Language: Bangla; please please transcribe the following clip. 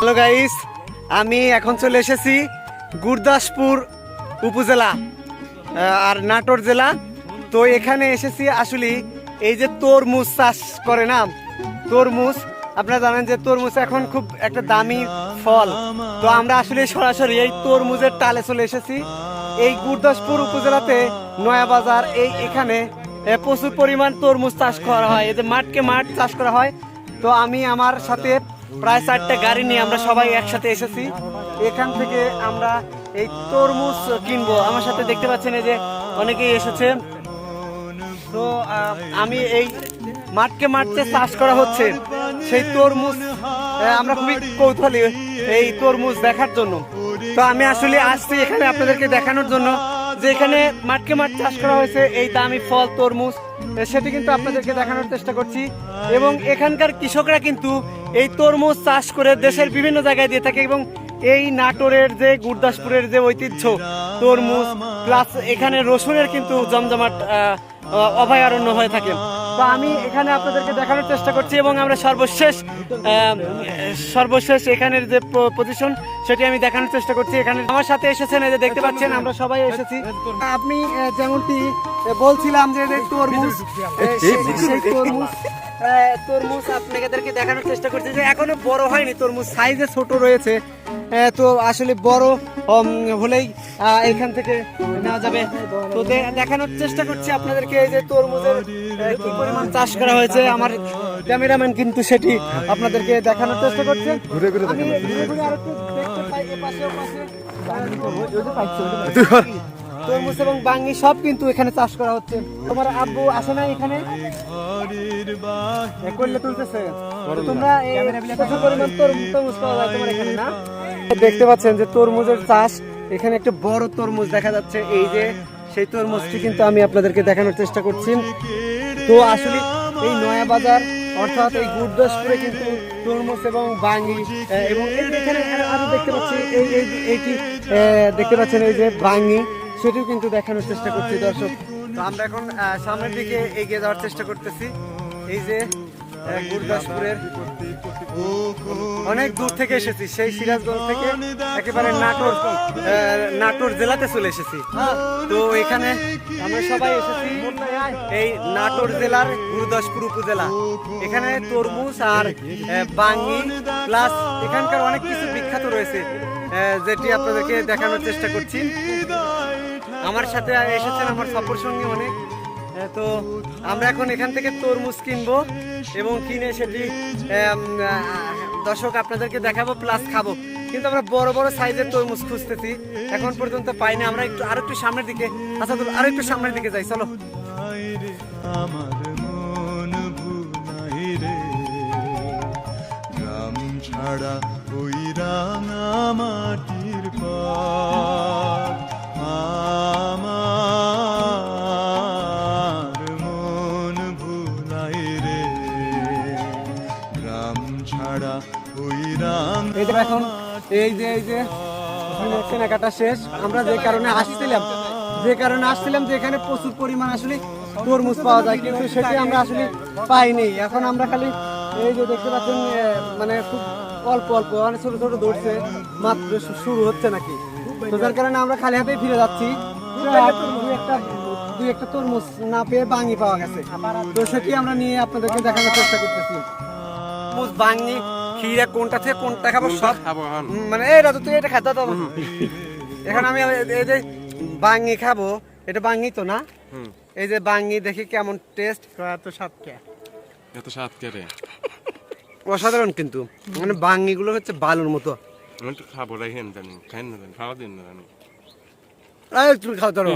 হ্যালো গাইস, আমি এখন চলে এসেছি গুরদাসপুর উপজেলা আর নাটোর জেলা। তো এখানে এসেছি আসলে এই যে তরমুজ চাষ করে না, তরমুজ আপনারা জানেন যে তরমুজ এখন খুব একটা দামি ফল। তো আমরা আসলে সরাসরি এই তরমুজের টালে চলে এসেছি। এই গুরদাসপুর উপজেলাতে নয়াবাজার এখানে প্রচুর পরিমাণ তরমুজ চাষ করা হয়, এই যে মাঠকে মাঠ চাষ করা হয়। তো আমি আমার সাথে প্রায় 4টা গাড়ি নিয়ে আমরা সবাই একসাথে এসেছি। এখান থেকে আমরা এই তরমুজ কিনবো। আমার সাথে দেখতে পাচ্ছেন এই যে অনেকেই এসেছে। তো আমি এই মাঠকে মাঠে চাষ করা হচ্ছে সেই তরমুজ, আমরা খুবই কৌতূহলী এই তরমুজ দেখার জন্য। তো আমি আসলে আসছি এখানে আপনাদেরকে দেখানোর জন্য যে এখানে মাঠকে মাঠ চাষ করা হয়েছে এই দামি ফল তরমুজ, সেটি কিন্তু আপনাদেরকে দেখানোর চেষ্টা করছি। এবং এখানকার কৃষকরা কিন্তু এই তরমুজ চাষ করে দেশের বিভিন্ন জায়গায় দিয়ে থাকে। এবং এই নাটোরের যে গুরদাসপুরের যে ঐতিহ্য তরমুজ প্লাস এখানে রসুনের কিন্তু জমজমাট অভয়ারণ্য হয়ে থাকে। তো আমি এখানে আপনাদেরকে দেখানোর চেষ্টা করছি এবং আমরা সর্বশেষ এখানের যে পজিশন সেটি আমি দেখানোর চেষ্টা করছি। এখানে আমার সাথে এসেছেন, এই যে দেখতে পাচ্ছেন আমরা সবাই এসেছি। আপনি যেমনটি বলছিলাম যে তরমুজ, সেই তরমুজ আপনাদেরকে দেখানোর চেষ্টা করছি যে এখনো বড় হয়নি, তরমুজ সাইজে ছোট রয়েছে। তো আসলে বড় হলেই এখান থেকে নেওয়া যাবে। তো দেখানোর চেষ্টা করছি আপনাদেরকে এই যে তরমুজের কি পরিমাণ চাষ করা হয়েছে। আমার ক্যামেরাম্যান কিন্তু সেটি আপনাদেরকে দেখানোর চেষ্টা করছে। তরমুজ এবং বাঙ্গি সব কিন্তু এখানে চাষ করা হচ্ছে। তোমার আব্বু আসে না এখানে করলে তুলতেছে, তোমরা প্রচুর পরিমাণ তরমুজ পাওয়া যায় তোমার এখানে না? দেখতে পাচ্ছেন যে তরমুজের চাষ, এখানে একটা বড় তরমুজ দেখা যাচ্ছে। এই যে সেই তরমুজটি কিন্তু আমি আপনাদেরকে দেখানোর চেষ্টা করছি। তো আসলে এই নয়াবাজার অর্থাৎ এই গুরদাসপুরে কিন্তু তরমুজ এবং বাঙ্গি এবং এখানে আরো দেখতে পাচ্ছি এইটি দেখতে পাচ্ছেন এই যে বাঙ্গি, সেটিও কিন্তু দেখানোর চেষ্টা করছি দর্শক। তো আমরা এখন সামনের দিকে এগিয়ে যাওয়ার চেষ্টা করতেছি। এই যে গুরদাসপুরের অনেক দূর থেকে এসেছি, সেই সিরাজগঞ্জ থেকে একেবারে নাটোর জেলাতে চলে এসেছি। তো এখানে আমরা সবাই এসেছি এই নাটোর জেলার গুরদাসপুর উপজেলা। এখানে তরমুজ আর বাঙ্গি প্লাস এখানকার অনেক কিছু বিখ্যাত রয়েছে যেটি আপনাদেরকে দেখানোর চেষ্টা করছি। আমার সাথে এসেছেন আমার সফর সঙ্গী অনেক। তো আমরা এখন এখান থেকে তরমুজ কিনবো এবং কিনে সেটি দর্শক আপনাদেরকে দেখাবো প্লাস খাবো। কিন্তু আমরা বড় বড় সাইজের তরমুজ খুঁজতেছি, এখন পর্যন্ত পাইনি। আমরা আরো একটু সামনের দিকে, আচ্ছা আরো একটু সামনের দিকে যাই, চলো। আমার মন ভুলাই রে গ্রাম ছাড়া ওই রাঙা মাটির পর, আমার মন ভুলাই রে গ্রাম ছাড়া ওই রাঙা। এখন এই যে কেনাকাটা শেষ। আমরা যে কারণে আসছিলাম যে এখানে প্রচুর পরিমাণ আসলে তরমুজ পাওয়া যায়, কিন্তু সেটি আমরা আসলে পাইনি। এখন আমরা খালি এই যে দেখতে পাচ্ছেন মানে খুব অল্প মানে ছোট ছোট ধরছে, মাত্র শুরু হচ্ছে নাকি। তো যার কারণে আমরা খালি হাতেই ফিরে যাচ্ছি। দুই একটা তরমুজ না পেয়ে বাঙ্গি পাওয়া গেছে, তো সেটি আমরা নিয়ে আপনাদেরকে দেখানোর চেষ্টা করতেছি। তরমুজ বাঙ্গি খিরা কোনটা থেকে কোনটা খাবো সব মানে এই রাজু তুই এটা খাতে হবে। এখন আমি এই যে বাঙ্গি খাবো, এটা বাঙ্গি তো না? এই যে বাঙ্গি দেখি কেমন টেস্ট। এত স্বাদ রে, অসাধারণ। কিন্তু মানে বাঙ্গি গুলো হচ্ছে বালুর মতো। আমি তো খাবো রাখেন জানি, খাই না জানি, সারাদিন না জানি। তুমি খাও ধরো।